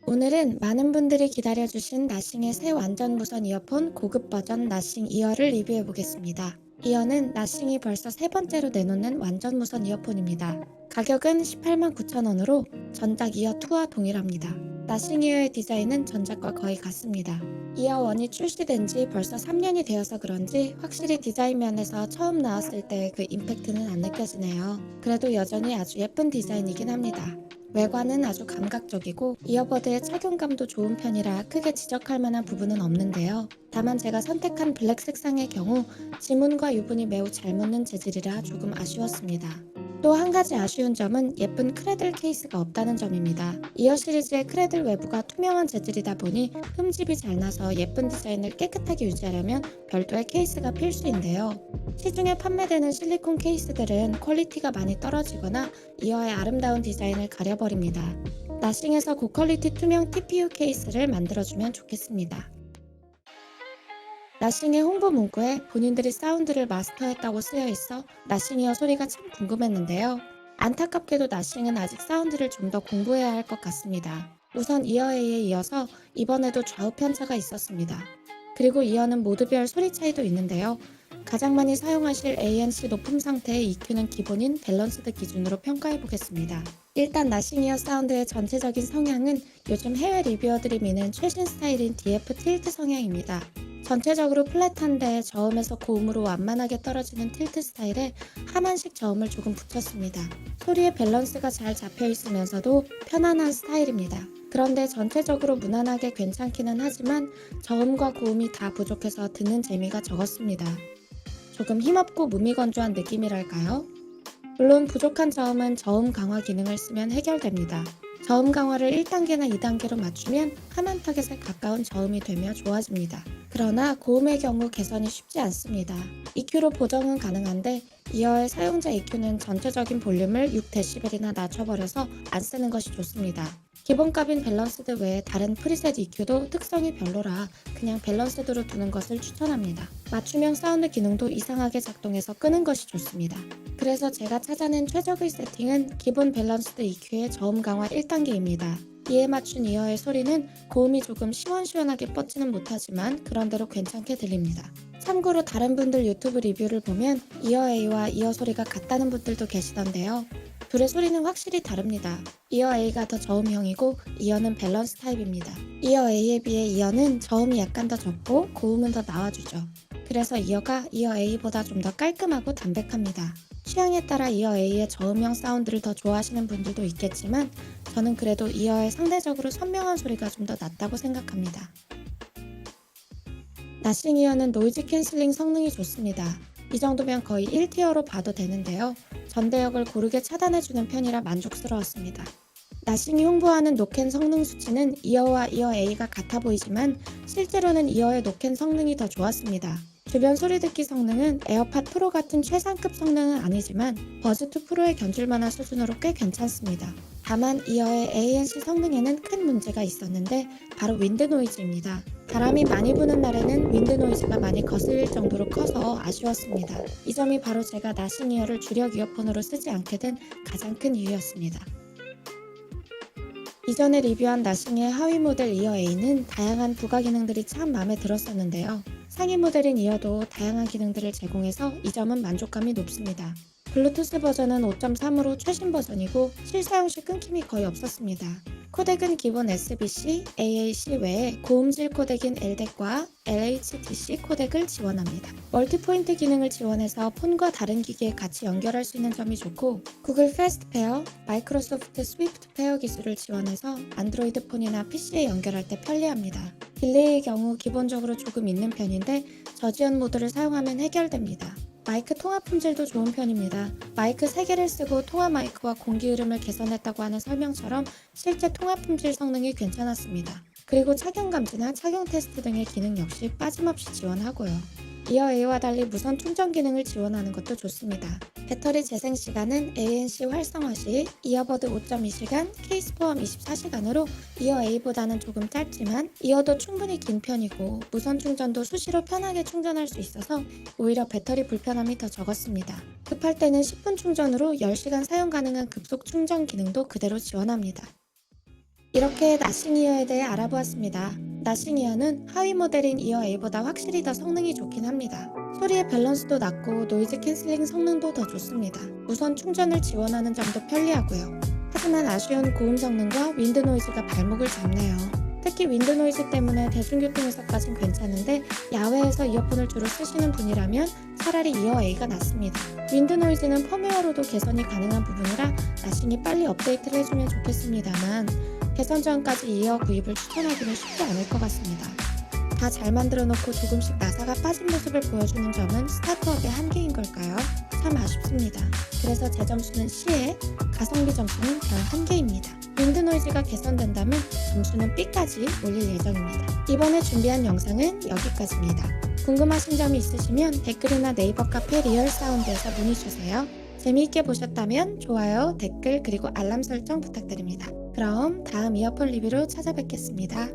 오늘은 많은 분들이 기다려주신 나싱의 새 완전 무선 이어폰 고급 버전 나싱 이어를 리뷰해 보겠습니다. 이어는 나싱이 벌써 세 번째로 내놓는 완전 무선 이어폰입니다. 가격은 18만 9천 원으로 전작 이어2와 동일합니다. 나싱 이어의 디자인은 전작과 거의 같습니다. 이어1이 출시된 지 벌써 3년이 되어서 그런지 확실히 디자인 면에서 처음 나왔을 때의 그 임팩트는 안 느껴지네요. 그래도 여전히 아주 예쁜 디자인이긴 합니다. 외관은 아주 감각적이고 이어버드의 착용감도 좋은 편이라 크게 지적할 만한 부분은 없는데요. 다만 제가 선택한 블랙 색상의 경우 지문과 유분이 매우 잘 묻는 재질이라 조금 아쉬웠습니다. 또 한 가지 아쉬운 점은 예쁜 크래들 케이스가 없다는 점입니다. 이어 시리즈의 크래들 외부가 투명한 재질이다 보니 흠집이 잘 나서 예쁜 디자인을 깨끗하게 유지하려면 별도의 케이스가 필수인데요. 시중에 판매되는 실리콘 케이스들은 퀄리티가 많이 떨어지거나 이어의 아름다운 디자인을 가려버립니다. 나싱에서 고퀄리티 투명 TPU 케이스를 만들어주면 좋겠습니다. 나싱의 홍보 문구에 본인들이 사운드를 마스터했다고 쓰여 있어 나싱 이어 소리가 참 궁금했는데요. 안타깝게도 나싱은 아직 사운드를 좀 더 공부해야 할 것 같습니다. 우선 이어A에 이어서 이번에도 좌우 편차가 있었습니다. 그리고 이어는 모드별 소리 차이도 있는데요. 가장 많이 사용하실 ANC 높음 상태의 EQ는 기본인 밸런스드 기준으로 평가해 보겠습니다. 일단 나싱 이어 사운드의 전체적인 성향은 요즘 해외 리뷰어들이 미는 최신 스타일인 DF 틸트 성향입니다. 전체적으로 플랫한데 저음에서 고음으로 완만하게 떨어지는 틸트 스타일에 하만식 저음을 조금 붙였습니다. 소리의 밸런스가 잘 잡혀 있으면서도 편안한 스타일입니다. 그런데 전체적으로 무난하게 괜찮기는 하지만 저음과 고음이 다 부족해서 듣는 재미가 적었습니다. 조금 힘없고 무미건조한 느낌이랄까요? 물론 부족한 저음은 저음 강화 기능을 쓰면 해결됩니다. 저음 강화를 1단계나 2단계로 맞추면 하만 타겟에 가까운 저음이 되며 좋아집니다. 그러나 고음의 경우 개선이 쉽지 않습니다. EQ로 보정은 가능한데 이어의 사용자 EQ는 전체적인 볼륨을 6dB이나 낮춰버려서 안 쓰는 것이 좋습니다. 기본값인 밸런스드 외에 다른 프리셋 EQ도 특성이 별로라 그냥 밸런스드로 두는 것을 추천합니다. 맞춤형 사운드 기능도 이상하게 작동해서 끄는 것이 좋습니다. 그래서 제가 찾아낸 최적의 세팅은 기본 밸런스드 EQ의 저음 강화 1단계입니다. 이에 맞춘 이어의 소리는 고음이 조금 시원시원하게 뻗지는 못하지만 그런대로 괜찮게 들립니다. 참고로 다른 분들 유튜브 리뷰를 보면 이어 A와 이어 소리가 같다는 분들도 계시던데요. 둘의 소리는 확실히 다릅니다. 이어 A가 더 저음형이고 이어는 밸런스 타입입니다. 이어 A에 비해 이어는 저음이 약간 더 적고 고음은 더 나와주죠. 그래서 이어가 이어 A보다 좀 더 깔끔하고 담백합니다. 취향에 따라 이어 A의 저음형 사운드를 더 좋아하시는 분들도 있겠지만 저는 그래도 이어의 상대적으로 선명한 소리가 좀 더 낫다고 생각합니다. 나싱 이어는 노이즈 캔슬링 성능이 좋습니다. 이 정도면 거의 1티어로 봐도 되는데요. 전대역을 고르게 차단해주는 편이라 만족스러웠습니다. 나싱이 홍보하는 노캔 성능 수치는 이어와 이어 A가 같아 보이지만 실제로는 이어의 노캔 성능이 더 좋았습니다. 주변 소리 듣기 성능은 에어팟 프로 같은 최상급 성능은 아니지만 버즈2 프로에 견줄 만한 수준으로 꽤 괜찮습니다. 다만 이어의 ANC 성능에는 큰 문제가 있었는데 바로 윈드 노이즈입니다. 바람이 많이 부는 날에는 윈드 노이즈가 많이 거슬릴 정도로 커서 아쉬웠습니다. 이 점이 바로 제가 나싱 이어를 주력 이어폰으로 쓰지 않게 된 가장 큰 이유였습니다. 이전에 리뷰한 나싱의 하위 모델 이어 A는 다양한 부가 기능들이 참 마음에 들었었는데요. 상위 모델인 이어도 다양한 기능들을 제공해서 이 점은 만족감이 높습니다. 블루투스 버전은 5.3으로 최신 버전이고 실사용 시 끊김이 거의 없었습니다. 코덱은 기본 SBC, AAC 외에 고음질 코덱인 LDEC과 LHDC 코덱을 지원합니다. 멀티포인트 기능을 지원해서 폰과 다른 기기에 같이 연결할 수 있는 점이 좋고 구글 패스트 페어, 마이크로소프트 스위프트 페어 기술을 지원해서 안드로이드 폰이나 PC에 연결할 때 편리합니다. 딜레이의 경우 기본적으로 조금 있는 편인데 저지연 모드를 사용하면 해결됩니다. 마이크 통합 품질도 좋은 편입니다. 마이크 3개를 쓰고 통화 마이크와 공기 흐름을 개선했다고 하는 설명처럼 실제 통합 품질 성능이 괜찮았습니다. 그리고 착용 감지나 착용 테스트 등의 기능 역시 빠짐없이 지원하고요. 이어 A와 달리 무선 충전 기능을 지원하는 것도 좋습니다. 배터리 재생 시간은 ANC 활성화 시 이어버드 5.2시간, 케이스 포함 24시간으로 이어 A보다는 조금 짧지만 이어도 충분히 긴 편이고 무선 충전도 수시로 편하게 충전할 수 있어서 오히려 배터리 불편함이 더 적었습니다. 급할 때는 10분 충전으로 10시간 사용 가능한 급속 충전 기능도 그대로 지원합니다. 이렇게 나싱 이어에 대해 알아보았습니다. 나싱 이어는 하위 모델인 이어 A보다 확실히 더 성능이 좋긴 합니다. 소리의 밸런스도 낮고 노이즈 캔슬링 성능도 더 좋습니다. 무선 충전을 지원하는 점도 편리하고요. 하지만 아쉬운 고음 성능과 윈드 노이즈가 발목을 잡네요. 특히 윈드 노이즈 때문에 대중교통에서까진 괜찮은데 야외에서 이어폰을 주로 쓰시는 분이라면 차라리 이어 A가 낫습니다. 윈드 노이즈는 펌웨어로도 개선이 가능한 부분이라 나싱이 빨리 업데이트를 해주면 좋겠습니다만 개선 전까지 이어 구입을 추천하기는 쉽지 않을 것 같습니다. 다 잘 만들어 놓고 조금씩 나사가 빠진 모습을 보여주는 점은 스타트업의 한계인 걸까요? 참 아쉽습니다. 그래서 제 점수는 C에 가성비 점수는 별 1개입니다. 윈드 노이즈가 개선된다면 점수는 B까지 올릴 예정입니다. 이번에 준비한 영상은 여기까지입니다. 궁금하신 점이 있으시면 댓글이나 네이버 카페 리얼 사운드에서 문의 주세요. 재미있게 보셨다면 좋아요, 댓글 그리고 알람 설정 부탁드립니다. 그럼 다음 이어폰 리뷰로 찾아뵙겠습니다.